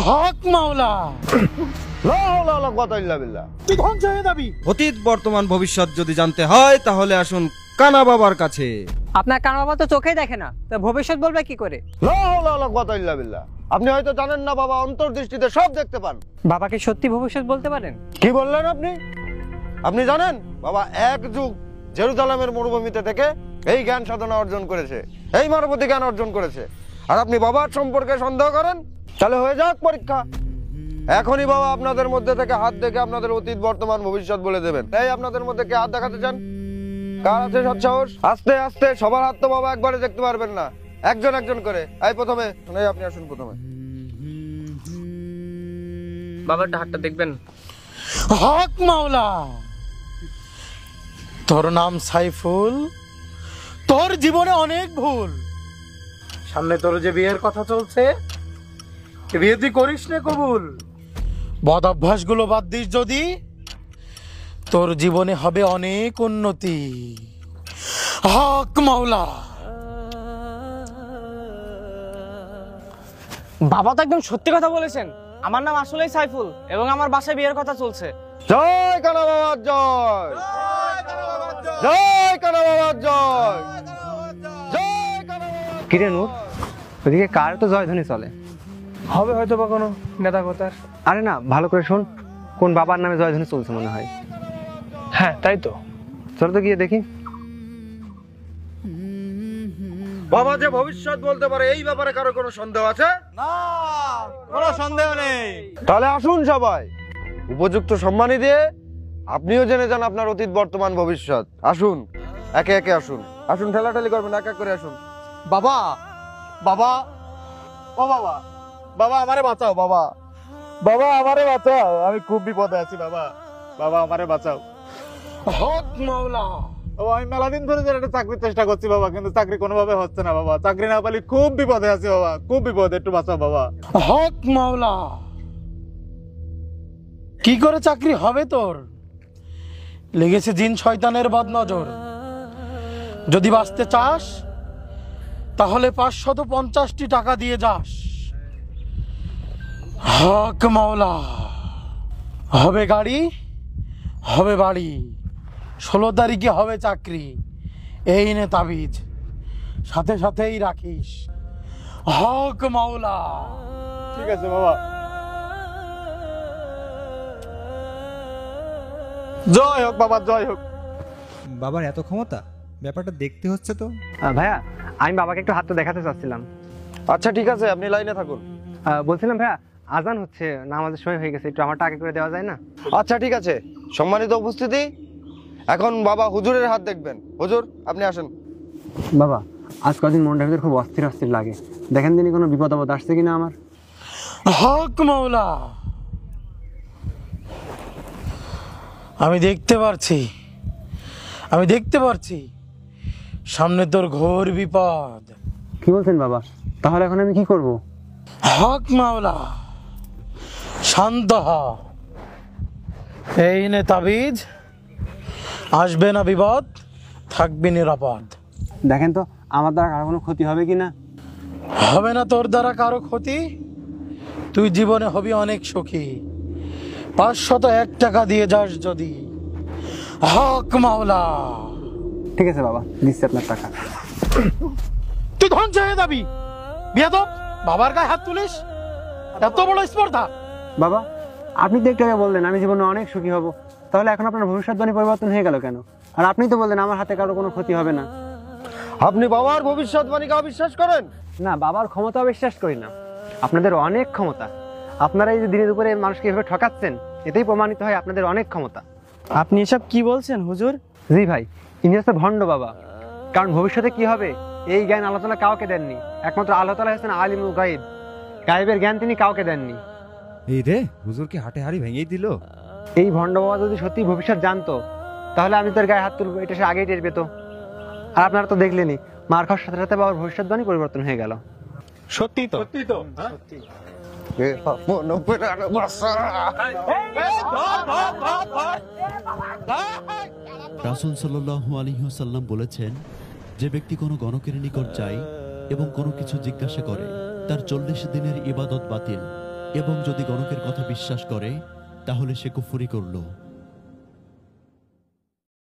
হক মাওলা। লা হাওলা ওয়ালা কুওয়াতা ইল্লা বিল্লাহ। তুই ধ্বংস হয়ে যাবি। অতীত বর্তমান ভবিষ্যৎ যদি জানতে হয় তাহলে আসুন কানা বাবার কাছে। আপনার কানা বাবা তো চোখেই দেখে না, তো ভবিষ্যৎ বলবে কি করে? লা হাওলা ওয়ালা কুওয়াতা ইল্লা বিল্লাহ। আপনি হয়তো জানেন না বাবা অন্তর্দৃষ্টিতে সব দেখতে পান। বাবাকে সত্যি ভবিষ্যৎ বলতে পারেন? কি বললেন আপনি? আপনি জানেন বাবা এক যুগ জেরুজালেমের মরুভূমিতে থেকে এই জ্ঞান সাধনা অর্জন করেছে, এই মানবতী জ্ঞান অর্জন করেছে, আর আপনি বাবার সম্পর্কে সন্দেহ করেন? তাহলে হয়ে যাক পরীক্ষা। এখনই বাবা আপনাদের মধ্যে থেকে হাত দেখে আপনাদের অতীত বর্তমান ভবিষ্যৎ বলে দেবেন। এই আপনাদের মধ্যে কে হাত দেখাতে চান? কার আছে সৎসাহস? আস্তে আস্তে, সবার হাত তো বাবা একবারে দেখতে পারবেন না, একজন একজন করে। এই প্রথমে আপনি আসুন। প্রথমে বাবারটা হাতটা দেখবেন। হক মাওলা, তোর নাম সাইফুল, তোর জীবনে অনেক ভুল। সামনে তোর যে বিয়ের কথা চলছে, বিয়ে তুই করিস না কবুল। বদ অভ্যাস গুলো বাদ দিস যদি, তোর জীবনে হবে অনেক উন্নতি। হক মাওলা। বাবা তো একদম সত্যি কথা বলেছেন। আমার নাম আসলেই সাইফুল এবং আমার বাসায় বিয়ের কথা চলছে। জয় কানা বাবার জয়, জয় কানা বাবার জয়, জয় কানা বাবার। কিরে নূর, ওদিকে কার তো জয়ধ্বনি চলে? হবে হয়তো বা কোনো নেতা কথার। আরে না, ভালো করে শোন, কোন বাবার নামে জয়ধ্বনি চলছে মনে হয়। হ্যাঁ তাই তো, চল তো গিয়ে দেখি। বাবা যে ভবিষ্যৎ বলতে পারে, এই ব্যাপারে কারো কোনো সন্দেহ আছে? না, কোনো সন্দেহ নেই। তাহলে আসুন সবাই, উপযুক্ত সম্মানী দিয়ে আপনিও জেনে যান আপনার অতীত বর্তমান ভবিষ্যৎ। আসুন, একে একে আসুন। আসুন, ঠেলাঠেলি করবেন, এক এক করে আসুন। বাবা, বাবা, ও বাবা, বাবা আমারে বাঁচাও। বাবা, বাবা আমারে বাঁচাও, আমি খুব বিপদে আছি। বাবা, বাবা আমারে বাঁচাও। হক মাওলা। ও আমি মেলাদিন ধরে একটা চাকরির চেষ্টা করছি বাবা, কিন্তু চাকরি কোনোভাবে হচ্ছে না বাবা। চাকরি না পেলে খুব বিপদে আছি বাবা, খুব বিপদ, একটু বাঁচাও বাবা। হক মাওলা। কি করে চাকরি হবে তোর? লেগেছে জিন শয়তানের বদনজর। যদি বাঁচতে চাস তাহলে 550টি টাকা দিয়ে যাস। হক মাওলা। হবে গাড়ি, হবে বাড়ি, 16 তারিখে হবে চাকরি। এই নে তাবিজ, সাথে সাথেই রাখিস। হক মাওলা। ঠিক আছে বাবা। জয় হোক বাবা, জয় হোক। বাবার এত ক্ষমতা, ব্যাপারটা দেখতে হচ্ছে তো। ভাইয়া, আমি বাবাকে একটু হাতটা দেখাতে চাচ্ছিলাম। আচ্ছা ঠিক আছে, আপনি লাইনে থাকুন। বলছিলাম ভাইয়া, আজান হচ্ছে, নামাজের সময় হয়ে গেছে, একটু আমারটা আগে করে দেওয়া যায় না? আচ্ছা ঠিক আছে, সম্মানিত উপস্থিতি, এখন বাবা হুজুরের হাত দেখবেন। হুজুর আপনি আসেন। বাবা, আজ কদিন মনটার ভিতরে খুব অস্থির অস্থির লাগে। দেখেন দিনই কোনো বিপদ আপদ আসছে কিনা আমার। হক মাওলা। আমি দেখতে পারছি, আমি দেখতে পারছি সামনে তোর ঘোর বিপদ। কি বলছেন বাবা? তাহলে এখন আমি কি করব? হক মাওলা, শান্ত হ। এই নে তাবিজ, আসবে না বিপদ, থাকবি নিরাপদ। দেখেন তো আমার দ্বারা কারো কোনো ক্ষতি হবে কিনা। হবে না তোর দ্বারা কারো ক্ষতি, তুই জীবনে হবি অনেক সুখী। 501 টাকা দিয়ে যাস যদি। হক মাওলা। ঠিক আছে বাবা, দিচ্ছি আপনার টাকা। তুই ধ্বংস হয়ে যাবি বেয়াদব, বাবার গায়ে হাত তুলিস, এত বড় স্পর্ধা। বাবা, আপনি তো একটু আগে বললেন আমি জীবনে অনেক সুখী হব, তাহলে এখন আপনার ভবিষ্যৎবাণী পরিবর্তন হয়ে গেল কেন? আর আপনি তো বললেন আমার হাতে কারো কোনো ক্ষতি হবে না। আপনি বাবার ভবিষ্যৎবাণীকে অবিশ্বাস করেন? না, বাবার ক্ষমতা বিশ্বাস করি না, আপনাদের অনেক ক্ষমতা। আপনারা এই যে দিনে দুপুরে মানুষকে এভাবে ঠকাচ্ছেন, এতেই প্রমাণিত হয় আপনাদের অনেক ক্ষমতা। আপনি এসব কি বলছেন হুজুর? জি ভাই, ইনি হচ্ছে ভণ্ড বাবা। কারণ ভবিষ্যতে কি হবে এই জ্ঞান আল্লাহ তাআলা কাউকে দেননি, একমাত্র আল্লাহ তাআলা হচ্ছেন আলিমুল গায়ব। গায়েবের জ্ঞান তিনি কাউকে দেননি। এই রে, হুজুরকে হাটে হাড়ি ভেঙেই দিল। এই ভণ্ড বাবা যদি সত্যি ভবিষ্যৎ জানতো তাহলে আমি তোর গায়ে হাত তুলবো, এটা সে আগেই টের পেত। আর আপনারা তো দেখলেনই, মার খাওয়ার সাথে সাথে বাবার ভবিষ্যৎবাণী পরিবর্তন হয়ে গেল। সত্যি তো, সত্যি তো। রাসূল সাল্লাল্লাহু আলাইহি ওয়াসাল্লাম বলেছেন, যে ব্যক্তি কোনো গণকের নিকট যায় এবং কোনো কিছু জিজ্ঞাসা করে, তার 40 দিনের ইবাদত বাতিল। এবং যদি গণকের কথা বিশ্বাস করে তাহলে সে কুফরি করলো।